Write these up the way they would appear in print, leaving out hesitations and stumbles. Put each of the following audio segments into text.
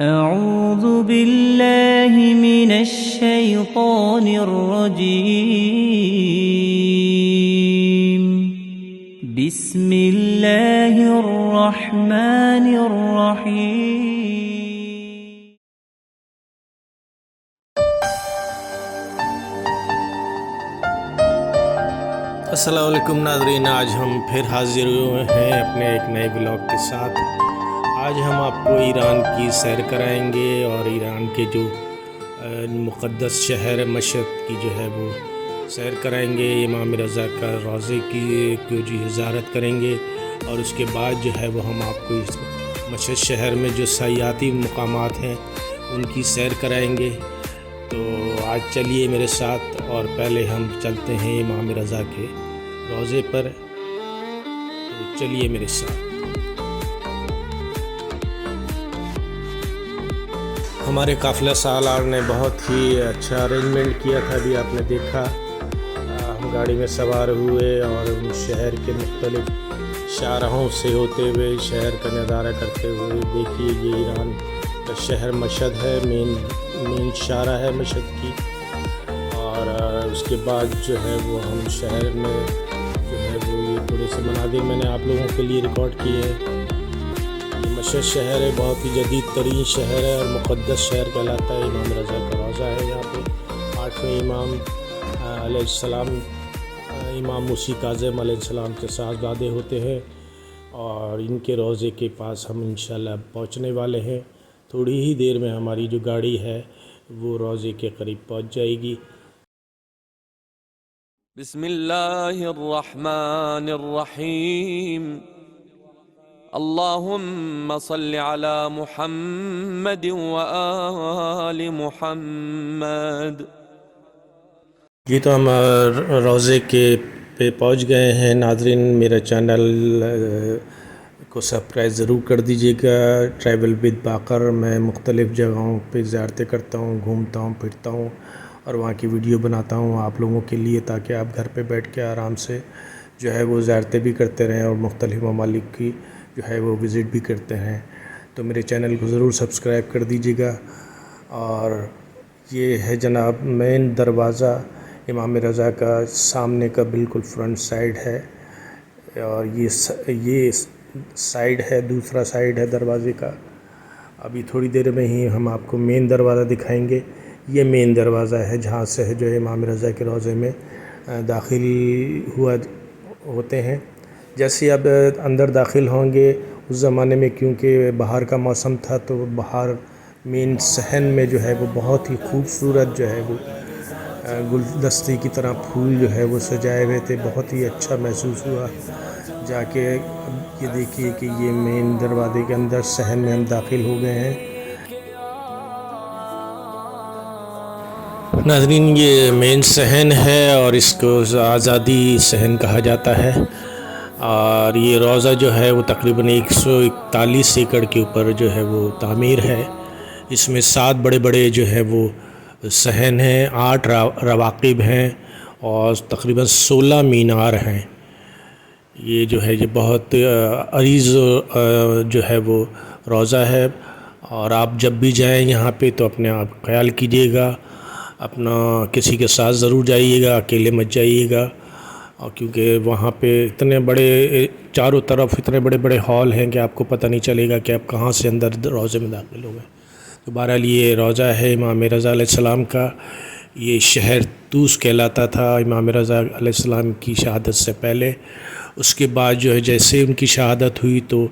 أعوذ بالله من الشيطان الرجيم. بسم الله الرحمن الرحيم. السلام علیکم ناظرین، آج ہم پھر حاضر ہوئے ہیں اپنے ایک نئے بلاگ کے ساتھ۔ آج ہم آپ کو ایران کی سیر کرائیں گے اور ایران کے جو مقدس شہر مشہد کی جو ہے وہ سیر کرائیں گے۔ امام رضا کا روضے کی زیارت کریں گے اور اس کے بعد جو ہے وہ ہم آپ کو اس مشہد شہر میں جو سیاحتی مقامات ہیں ان کی سیر کرائیں گے۔ تو آج چلیے میرے ساتھ اور پہلے ہم چلتے ہیں امام رضا کے روضے پر، تو چلیے میرے ساتھ۔ ہمارے قافلہ سالار نے بہت ہی اچھا ارینجمنٹ کیا تھا، ابھی آپ نے دیکھا۔ ہم گاڑی میں سوار ہوئے اور شہر کے مختلف شاہراہوں سے ہوتے ہوئے شہر کا نظارہ کرتے ہوئے، دیکھیے یہ ایران کا شہر مشہد ہے، مین شاہراہ ہے مشہد کی۔ اور اس کے بعد جو ہے وہ ہم شہر میں جو ہے وہ یہ تھوڑے سے مناظر میں نے آپ لوگوں کے لیے ریکارڈ کیے ہیں۔ یہ مشہد شہر ہے، بہت ہی جدید ترین شہر ہے اور مقدس شہر کہلاتا ہے۔ امام رضا کا روضہ ہے یہاں پہ، 8ویں امام علیہ السلام، امام موسیٰ کاظم علیہ السلام کے صاحبزادے ہوتے ہیں، اور ان کے روضے کے پاس ہم انشاءاللہ پہنچنے والے ہیں۔ تھوڑی ہی دیر میں ہماری جو گاڑی ہے وہ روضے کے قریب پہنچ جائے گی۔ بسم اللہ الرحمن الرحیم، اللہم صل علی محمد وآل محمد۔ جی تو ہم روضے کے پہ پہنچ گئے ہیں۔ ناظرین میرا چینل کو سبسکرائب ضرور کر دیجیے گا۔ ٹریول ود باقر، میں مختلف جگہوں پہ زیارتیں کرتا ہوں، گھومتا ہوں، پھرتا ہوں اور وہاں کی ویڈیو بناتا ہوں آپ لوگوں کے لیے، تاکہ آپ گھر پہ بیٹھ کے آرام سے جو ہے وہ زیارتیں بھی کرتے رہیں اور مختلف ممالک کی جو ہے وہ وزٹ بھی کرتے ہیں۔ تو میرے چینل کو ضرور سبسکرائب کر دیجیے گا۔ اور یہ ہے جناب مین دروازہ امام رضا کا، سامنے کا بالکل فرنٹ سائیڈ ہے، اور یہ سائیڈ ہے، دوسرا سائیڈ ہے دروازے کا۔ ابھی تھوڑی دیر میں ہی ہم آپ کو مین دروازہ دکھائیں گے۔ یہ مین دروازہ ہے جہاں سے جو ہے امام رضا کے روضے میں داخل ہوتے ہیں۔ جیسے اب اندر داخل ہوں گے، اس زمانے میں کیونکہ بہار کا موسم تھا تو باہر مین صحن میں جو ہے وہ بہت ہی خوبصورت جو ہے وہ گلدستے کی طرح پھول جو ہے وہ سجائے ہوئے تھے، بہت ہی اچھا محسوس ہوا جا کے۔ یہ دیکھیے کہ یہ مین دروازے کے اندر صحن میں ہم داخل ہو گئے ہیں۔ ناظرین یہ مین صحن ہے اور اس کو آزادی صحن کہا جاتا ہے، اور یہ روضہ جو ہے وہ تقریباً 141 ایکڑ کے اوپر جو ہے وہ تعمیر ہے۔ اس میں 7 بڑے بڑے جو ہے وہ صحن ہیں، 8 رواقب ہیں اور تقریباً 16 مینار ہیں۔ یہ جو ہے یہ بہت عریض جو ہے وہ روضہ ہے، اور آپ جب بھی جائیں یہاں پہ تو اپنے آپ خیال کیجیے گا، اپنا کسی کے ساتھ ضرور جائیے گا، اکیلے مت جائیے گا، اور کیونکہ وہاں پہ اتنے بڑے چاروں طرف اتنے بڑے بڑے ہال ہیں کہ آپ کو پتہ نہیں چلے گا کہ آپ کہاں سے اندر روضے میں داخل ہو گئے۔ تو بہرحال یہ روضہ ہے امام رضا علیہ السلام کا۔ یہ شہر طوس کہلاتا تھا امام رضا علیہ السلام کی شہادت سے پہلے۔ اس کے بعد جو ہے جیسے ان کی شہادت ہوئی تو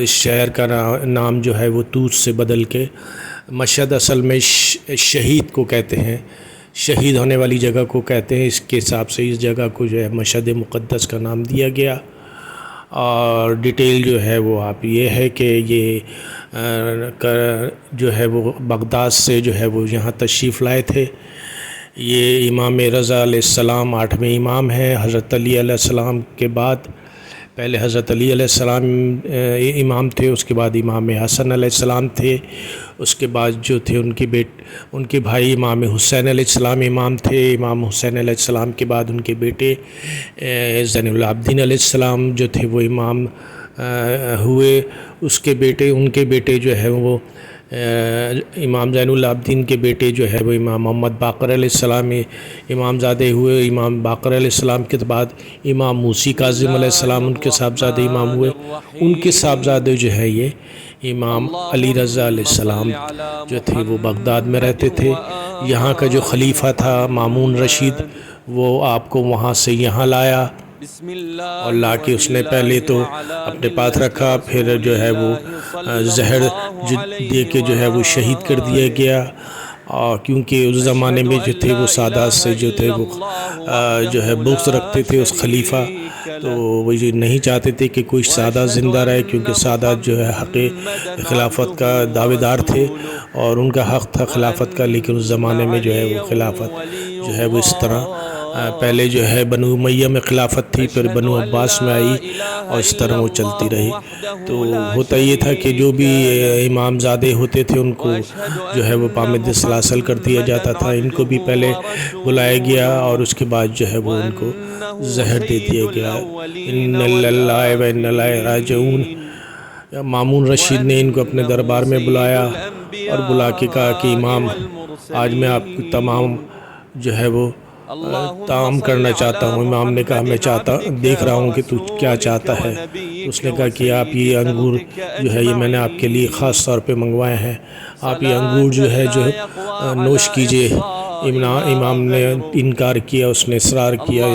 اس شہر کا نام جو ہے وہ طوس سے بدل کے مشہد، اصل میں شہید کو کہتے ہیں، شہید ہونے والی جگہ کو کہتے ہیں، اس کے حساب سے اس جگہ کو جو ہے مشہد مقدس کا نام دیا گیا۔ اور ڈیٹیل جو ہے وہ آپ یہ ہے کہ یہ جو ہے وہ بغداد سے جو ہے وہ یہاں تشریف لائے تھے۔ یہ امام رضا علیہ السلام 8ویں امام ہیں، حضرت علی علیہ السلام کے بعد۔ پہلے حضرت علی علیہ السلام امام تھے، اس کے بعد امام حسن علیہ السلام تھے، اس کے بعد جو تھے ان کے بھائی امام حسین علیہ السلام امام تھے۔ امام حسین علیہ السلام کے بعد ان کے بیٹے زین العابدین علیہ السلام جو تھے وہ امام ہوئے۔ ان کے بیٹے جو ہے وہ امام زین العابدین کے بیٹے جو ہے وہ امام محمد باقر علیہ السلام امام زادے ہوئے. امام باقر علیہ السلام کے بعد امام موسی کاظم علیہ السلام ان کے صاحبزادے امام ہوئے. ان کے صاحبزادے جو ہے یہ امام علی رضا علیہ السلام جو تھے وہ بغداد میں رہتے تھے. یہاں کا جو خلیفہ تھا مامون رشید وہ آپ کو وہاں سے یہاں لایا اور لا کے اس نے پہلے تو اپنے پاس رکھا, پھر جو ہے وہ زہر دے کے جو ہے وہ شہید کر دیا گیا. اور کیونکہ اس زمانے میں جو تھے وہ سادات سے جو تھے وہ جو ہے بغض رکھتے تھے اس خلیفہ, تو وہ یہ نہیں چاہتے تھے کہ کوئی سادات زندہ رہے, کیونکہ سادات جو ہے حق خلافت کا دعوے دار تھے اور ان کا حق تھا خلافت کا. لیکن اس زمانے میں جو ہے وہ خلافت جو ہے وہ اس طرح پہلے جو ہے بنو امیہ میں خلافت تھی, پھر بنو عباس میں آئی اور اس طرح وہ چلتی رہی. تو ہوتا یہ تھا کہ جو بھی امام زادے ہوتے تھے ان کو جو ہے وہ پامد سلاسل کر دیا جاتا تھا. ان کو بھی پہلے بلایا گیا اور اس کے بعد جو ہے وہ ان کو زہر دے دیا گیا. ان اللہ و ان الیہ راجعون. مامون رشید نے ان کو اپنے دربار میں بلایا اور بلا کے کہا کہ امام آج میں آپ کو تمام جو ہے وہ تعام کرنا چاہتا ہوں. امام نے کہا میں دیکھ رہا ہوں کہ تو کیا چاہتا ہے. اس نے کہا کہ آپ یہ انگور جو ہے یہ میں نے آپ کے لیے خاص طور پہ منگوائے ہیں, آپ یہ انگور جو ہے جو نوش کیجئے. امام نے انکار کیا, اس نے اصرار کیا.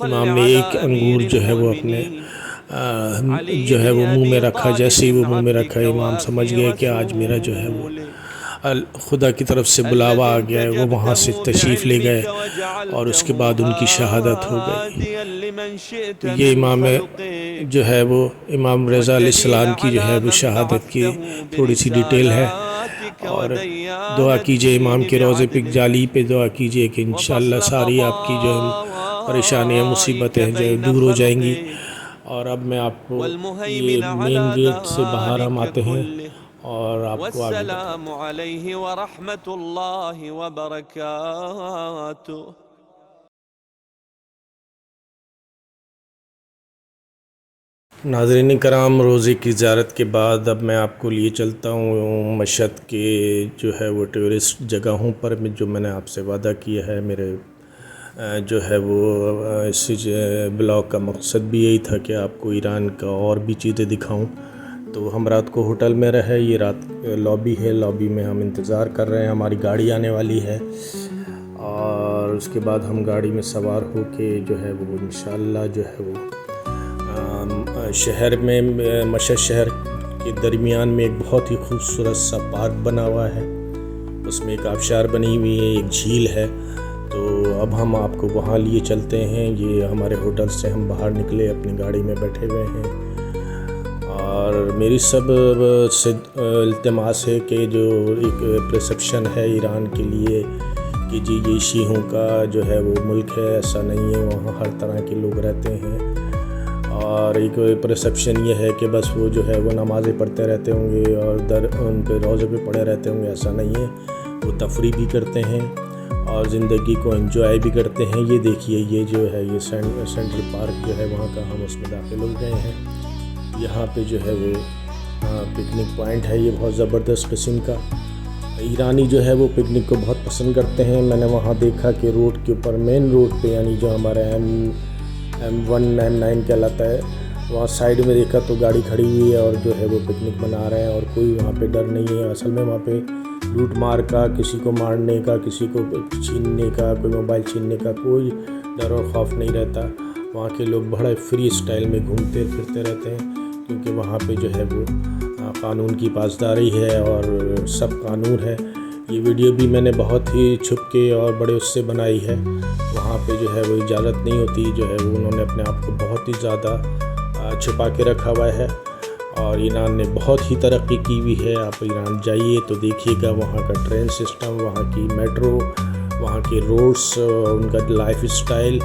امام نے ایک انگور جو ہے وہ اپنے جو ہے وہ منہ میں رکھا. جیسے ہی وہ منہ میں رکھا امام سمجھ گئے کہ آج میرا جو ہے وہ خدا کی طرف سے بلاوا آ گیا ہے. وہ وہاں سے تشریف لے گئے اور اس کے بعد ان کی شہادت ہو گئی. تو یہ امام جو ہے وہ امام رضا علیہ السلام کی جو ہے وہ شہادت کی تھوڑی سی ڈیٹیل ہے. اور دعا کیجئے امام کے روضے پہ جالی پہ دعا کیجئے کہ انشاءاللہ ساری آپ کی جو پریشانیاں مصیبتیں جو دور ہو جائیں گی. اور اب میں آپ کو یہ مین گیٹ سے باہر ہم آتے ہیں اور آپ کو آگے والسلام علیہ ورحمۃ اللہ وبرکاتہ. ناظرین کرام, روزے کی زیارت کے بعد اب میں آپ کو لیے چلتا ہوں مشہد کے جو ہے وہ ٹورسٹ جگہوں پر جو میں نے آپ سے وعدہ کیا ہے. میرے جو ہے وہ اس بلاگ کا مقصد بھی یہی تھا کہ آپ کو ایران کا اور بھی چیزیں دکھاؤں. تو ہم رات کو ہوٹل میں رہے. یہ رات لابی ہے, لابی میں ہم انتظار کر رہے ہیں, ہماری گاڑی آنے والی ہے اور اس کے بعد ہم گاڑی میں سوار ہو کے جو ہے وہ انشاءاللہ جو ہے وہ شہر میں مشہد شہر کے درمیان میں ایک بہت ہی خوبصورت سا پارک بنا ہوا ہے. اس میں ایک آبشار بنی ہوئی ہے, ایک جھیل ہے. تو اب ہم آپ کو وہاں لیے چلتے ہیں. یہ ہمارے ہوٹل سے ہم باہر نکلے, اپنی گاڑی میں بیٹھے ہوئے ہیں اور میری سب سے التماس ہے کہ جو ایک پرسیپشن ہے ایران کے لیے کہ جی یہ شیعوں کا جو ہے وہ ملک ہے, ایسا نہیں ہے. وہاں ہر طرح کے لوگ رہتے ہیں اور ایک پرسیپشن یہ ہے کہ بس وہ جو ہے وہ نمازیں پڑھتے رہتے ہوں گے اور ان پہ روزے پہ پڑے رہتے ہوں گے. ایسا نہیں ہے, وہ تفریح بھی کرتے ہیں اور زندگی کو انجوائے بھی کرتے ہیں. یہ دیکھیے یہ جو ہے یہ سینٹرل پارک جو ہے وہاں کا ہم اس میں داخل ہو گئے ہیں. یہاں پہ جو ہے وہ پکنک پوائنٹ ہے, یہ بہت زبردست قسم کا. ایرانی جو ہے وہ پکنک کو بہت پسند کرتے ہیں. میں نے وہاں دیکھا کہ روڈ کے اوپر مین روڈ پہ یعنی جو ہمارا M1 M9 کہلاتا ہے وہاں سائیڈ میں دیکھا تو گاڑی کھڑی ہوئی ہے اور جو ہے وہ پکنک منا رہے ہیں اور کوئی وہاں پہ ڈر نہیں ہے. اصل میں وہاں پہ لوٹ مار کا, کسی کو مارنے کا, کسی کو چھیننے کا, کوئی موبائل چھیننے کا کوئی ڈر اور خوف نہیں رہتا. وہاں کے لوگ بڑے فری اسٹائل میں گھومتے پھرتے رہتے ہیں کیونکہ وہاں پہ جو ہے وہ قانون کی پاسداری ہے اور سب قانون ہے. یہ ویڈیو بھی میں نے بہت ہی چھپ کے اور بڑے اس سے بنائی ہے. وہاں پہ جو ہے وہ اجازت نہیں ہوتی, جو ہے وہ انہوں نے اپنے آپ کو بہت ہی زیادہ چھپا کے رکھا ہوا ہے اور ایران نے بہت ہی ترقی کی ہوئی ہے. آپ ایران جائیے تو دیکھیے گا وہاں کا ٹرین سسٹم, وہاں کی میٹرو, وہاں کے روڈس, ان کا لائف اسٹائل,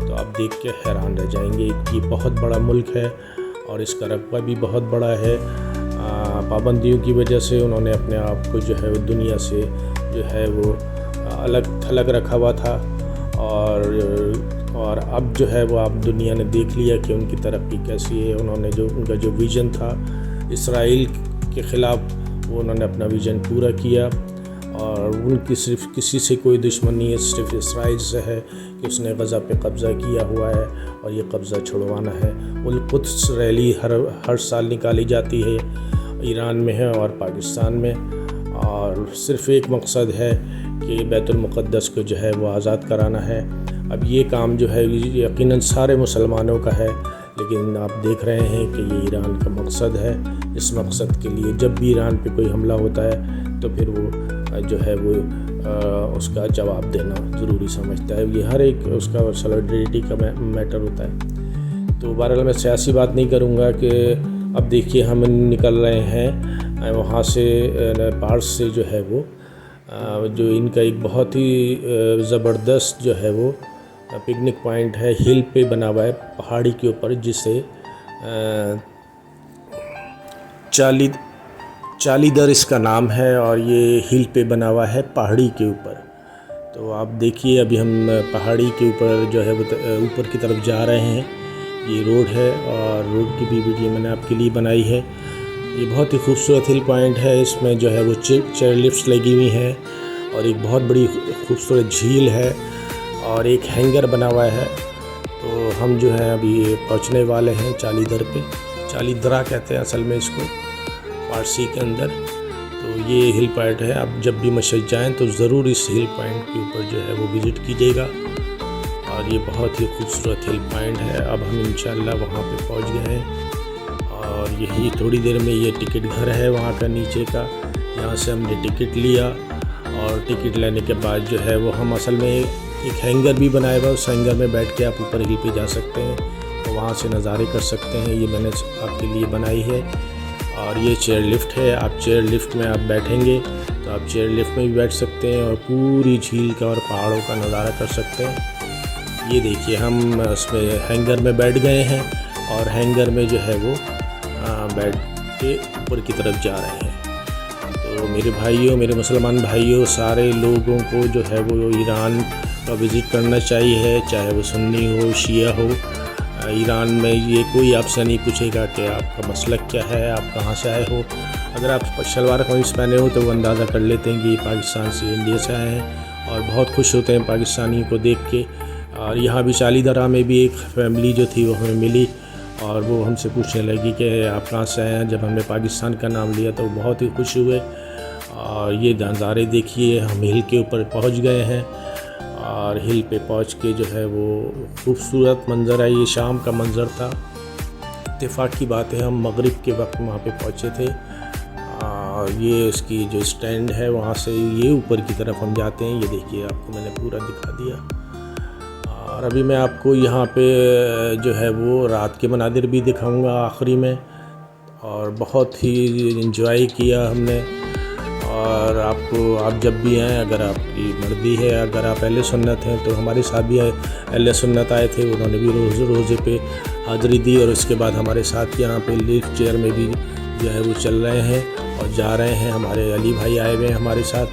تو آپ دیکھ کے حیران رہ جائیں گے. یہ بہت بڑا ملک ہے اور اس کا رقبہ بھی بہت بڑا ہے. پابندیوں کی وجہ سے انہوں نے اپنے آپ کو جو ہے وہ دنیا سے جو ہے وہ الگ تھلگ رکھا ہوا تھا اور اب جو ہے وہ آپ دنیا نے دیکھ لیا کہ ان کی ترقی کیسی ہے. انہوں نے جو ان کا جو ویژن تھا اسرائیل کے خلاف وہ انہوں نے اپنا ویژن پورا کیا، اور ان کی صرف کسی سے کوئی دشمنی نہیں ہے، صرف اسرائیل سے ہے کہ اس نے غزہ پہ قبضہ کیا ہوا ہے اور یہ قبضہ چھڑوانا ہے۔ القدس ریلی ہر سال نکالی جاتی ہے، ایران میں ہے اور پاکستان میں، اور صرف ایک مقصد ہے کہ بیت المقدس کو جو ہے وہ آزاد کرانا ہے۔ اب یہ کام جو ہے یقیناً سارے مسلمانوں کا ہے، لیکن آپ دیکھ رہے ہیں کہ یہ ایران کا مقصد ہے۔ اس مقصد کے لیے جب بھی ایران پہ کوئی حملہ ہوتا ہے تو پھر وہ جو ہے وہ اس کا جواب دینا ضروری سمجھتا ہے۔ یہ ہر ایک اس کا سولیڈریٹی کا میٹر ہوتا ہے۔ تو بہرحال میں سیاسی بات نہیں کروں گا کہ اب دیکھیے ہم نکل رہے ہیں وہاں سے پارس سے جو ہے وہ جو ان کا ایک بہت ہی زبردست جو ہے وہ پکنک پوائنٹ ہے، ہل پہ بنا ہوا ہے پہاڑی کے اوپر، جسے چالی در اس کا نام ہے، اور یہ ہل پہ بنا ہوا ہے پہاڑی کے اوپر۔ تو آپ دیکھیے ابھی ہم پہاڑی کے اوپر جو ہے وہ اوپر کی طرف جا رہے ہیں۔ یہ روڈ ہے اور روڈ کی بھی ویڈیو میں نے آپ کے لیے بنائی ہے۔ یہ بہت ہی خوبصورت ہل پوائنٹ ہے، اس میں جو ہے وہ چیئر لفٹس لگی ہوئی ہیں، اور ایک بہت بڑی خوبصورت جھیل ہے، اور ایک ہینگر بنا ہوا ہے۔ تو ہم جو ہے ابھی پہنچنے والے ہیں چالی در پہ، چالی درا کہتے ہیں اصل میں اس کو فارسی کے اندر۔ تو یہ ہل پوائنٹ ہے، آپ جب بھی مشرق جائیں تو ضرور اس ہل پوائنٹ کے اوپر جو ہے وہ وزٹ کیجیے گا، اور یہ بہت ہی خوبصورت ہل پوائنٹ ہے۔ اب ہم انشاءاللہ وہاں پہ پہنچ گئے ہیں، اور یہی تھوڑی دیر میں یہ ٹکٹ گھر ہے وہاں کا نیچے کا، یہاں سے ہم نے ٹکٹ لیا، اور ٹکٹ لینے کے بعد جو ہے وہ ہم اصل میں ایک ہینگر بھی بنایا ہوا ہے، اس ہینگر میں بیٹھ کے آپ اوپر ہل پہ جا سکتے ہیں، وہاں سے نظارے کر سکتے ہیں۔ یہ میں نے آپ کے لیے بنائی ہے، اور یہ چیئر لفٹ ہے، آپ چیئر لفٹ میں آپ بیٹھیں گے تو آپ چیئر لفٹ میں بھی بیٹھ سکتے ہیں، اور پوری جھیل کا اور پہاڑوں کا نظارہ کر سکتے ہیں۔ یہ دیکھیے ہم اس میں ہینگر میں بیٹھ گئے ہیں، اور ہینگر میں جو ہے وہ بیٹھ کے اوپر کی طرف جا رہے ہیں۔ تو میرے بھائیوں، میرے مسلمان بھائیوں، سارے لوگوں کو جو ہے وہ ایران کا وزٹ کرنا چاہیے، چاہے وہ سنی ہو شیعہ ہو۔ ایران میں یہ کوئی آپ سے نہیں پوچھے گا کہ آپ کا مسلک کیا ہے، آپ کہاں سے آئے ہو۔ اگر آپ شلوار قمیص پہنے ہو تو وہ اندازہ کر لیتے ہیں کہ یہ پاکستان سے، انڈیا سے آئے ہیں، اور بہت خوش ہوتے ہیں پاکستانیوں کو دیکھ کے۔ اور یہاں بھی چالی درہ میں بھی ایک فیملی جو تھی وہ ہمیں ملی، اور وہ ہم سے پوچھنے لگی کہ آپ کہاں سے آئے ہیں۔ جب ہم نے پاکستان کا نام لیا تو وہ بہت ہی خوش ہوئے۔ اور یہ نظارے دیکھیے، ہم ہل کے اوپر پہنچ گئے ہیں، اور ہل پہ پہنچ کے جو ہے وہ خوبصورت منظر ہے۔ یہ شام کا منظر تھا، اتفاق کی بات ہے ہم مغرب کے وقت وہاں پہ پہنچے تھے۔ اور یہ اس کی جو سٹینڈ ہے وہاں سے یہ اوپر کی طرف ہم جاتے ہیں، یہ دیکھیے آپ کو میں نے پورا دکھا دیا۔ اور ابھی میں آپ کو یہاں پہ جو ہے وہ رات کے مناظر بھی دکھاؤں گا آخری میں، اور بہت ہی انجوائے کیا ہم نے۔ اور آپ جب بھی آئیں، اگر آپ کی مرضی ہے، اگر آپ اہل سنت ہیں تو ہمارے ساتھ بھی اہل سنت آئے تھے، انہوں نے بھی روزے پہ حاضری دی، اور اس کے بعد ہمارے ساتھ یہاں پہ لفٹ چیئر میں بھی جو ہے وہ چل رہے ہیں اور جا رہے ہیں۔ ہمارے علی بھائی آئے ہوئے ہیں ہمارے ساتھ۔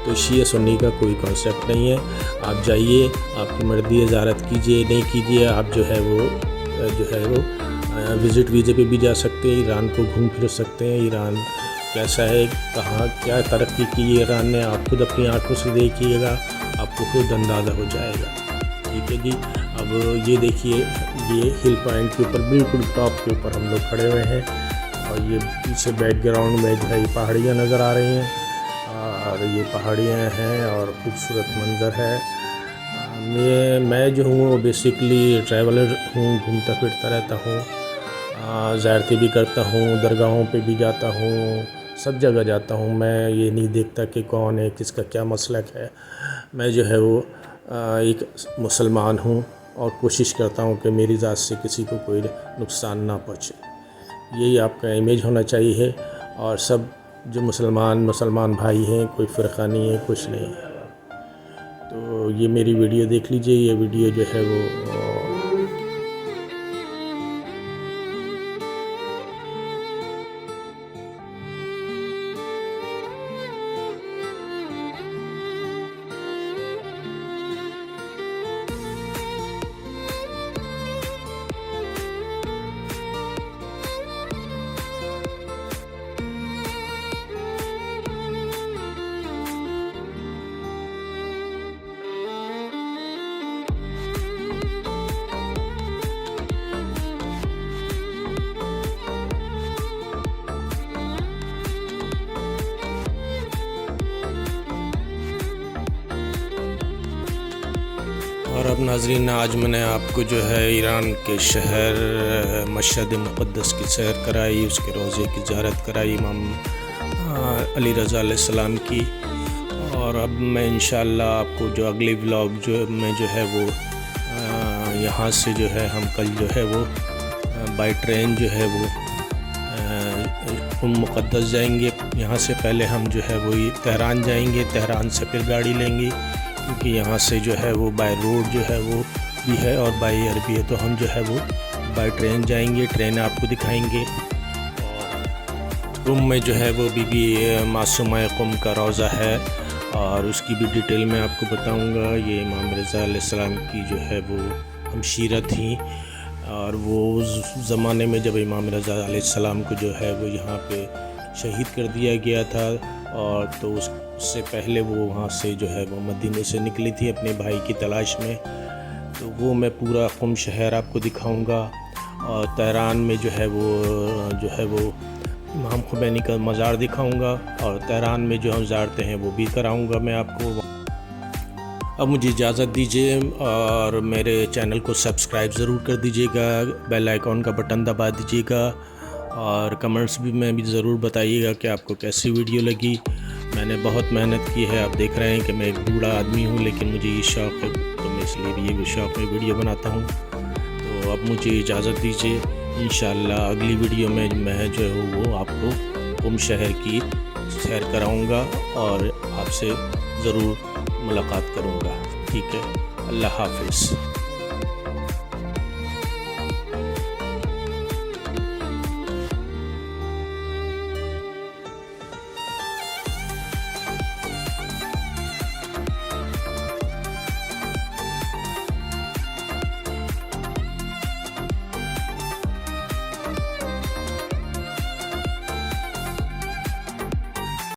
تو شیعہ سنی کا کوئی کانسیپٹ نہیں ہے، آپ جائیے، آپ کی مرضی ہے، زیارت کیجیے نہیں کیجیے، آپ جو ہے وہ وزٹ ویزے پہ بھی جا سکتے ہیں، ایران کو گھوم پھر سکتے ہیں۔ ایران کیسا ہے، کہاں کیا ترقی کی ہے ایران نے، آپ خود اپنی آنکھوں سے دیکھیے گا، آپ کو خود اندازہ ہو جائے گا۔ ٹھیک ہے جی، اب یہ دیکھیے، یہ ہل پوائنٹ کے اوپر بالکل ٹاپ کے اوپر ہم لوگ کھڑے ہوئے ہیں، اور یہ پیچھے بیک گراؤنڈ میں جو ہے پہاڑیاں نظر آ رہی ہیں، اور یہ پہاڑیاں ہیں اور خوبصورت منظر ہے۔ میں جو ہوں وہ بیسکلی ٹریولر ہوں، گھومتا پھرتا رہتا ہوں، زیارتیں بھی کرتا ہوں، درگاہوں پہ بھی جاتا ہوں، سب جگہ جاتا ہوں۔ میں یہ نہیں دیکھتا کہ کون ہے، کس کا کیا مسلک ہے۔ میں جو ہے وہ ایک مسلمان ہوں، اور کوشش کرتا ہوں کہ میری ذات سے کسی کو کوئی نقصان نہ پہنچے۔ یہی آپ کا امیج ہونا چاہیے، اور سب جو مسلمان بھائی ہیں، کوئی فرقہ نہیں ہے، کچھ نہیں ہے۔ تو یہ میری ویڈیو دیکھ لیجئے، یہ ویڈیو جو ہے وہ اب ناظرین آج میں نے آپ کو جو ہے ایران کے شہر مشہد مقدس کی سیر کرائی، اس کے روضے کی زیارت کرائی امام علی رضا علیہ السلام کی، اور اب میں انشاءاللہ آپ کو جو اگلی ولاگ جو ہے وہ یہاں سے جو ہے ہم کل جو ہے وہ بائی ٹرین جو ہے وہ مقدس جائیں گے۔ یہاں سے پہلے ہم جو ہے وہ تہران جائیں گے، تہران سے پھر گاڑی لیں گے، کیونکہ یہاں سے جو ہے وہ بائی روڈ جو ہے وہ بھی ہے اور بائی ایئر بھی ہے، تو ہم جو ہے وہ بائی ٹرین جائیں گے، ٹرین آپ کو دکھائیں گے۔ قم میں جو ہے وہ بی بی معصومہ قم کا روضہ ہے، اور اس کی بھی ڈیٹیل میں آپ کو بتاؤں گا۔ یہ امام رضا علیہ السلام کی جو ہے وہ ہمشیرہ تھیں، اور وہ اس زمانے میں جب امام رضا علیہ السلام کو جو ہے وہ یہاں پہ شہید کر دیا گیا تھا، اور تو اس سے پہلے وہ وہاں سے جو ہے وہ مدینے سے نکلی تھی اپنے بھائی کی تلاش میں، تو وہ میں پورا قم شہر آپ کو دکھاؤں گا، اور تہران میں جو ہے وہ امام خمینی کا مزار دکھاؤں گا، اور تہران میں جو ہم زیارتیں ہیں وہ بھی کراؤں گا میں آپ کو۔ اب مجھے اجازت دیجیے، اور میرے چینل کو سبسکرائب ضرور کر دیجیے گا، بیل آئیکن کا بٹن دبا دیجیے گا، اور کمنٹس میں بھی ضرور بتائیے گا کہ آپ کو کیسی ویڈیو لگی۔ میں نے بہت محنت کی ہے، آپ دیکھ رہے ہیں کہ میں ایک بوڑھا آدمی ہوں، لیکن مجھے یہ شوق ہے تو میں اس لیے بھی یہ شوق میں ویڈیو بناتا ہوں۔ تو اب مجھے اجازت دیجیے، انشاءاللہ اگلی ویڈیو میں میں جو ہے وہ آپ کو قم شہر کی سیر کراؤں گا، اور آپ سے ضرور ملاقات کروں گا۔ ٹھیک ہے، اللہ حافظ۔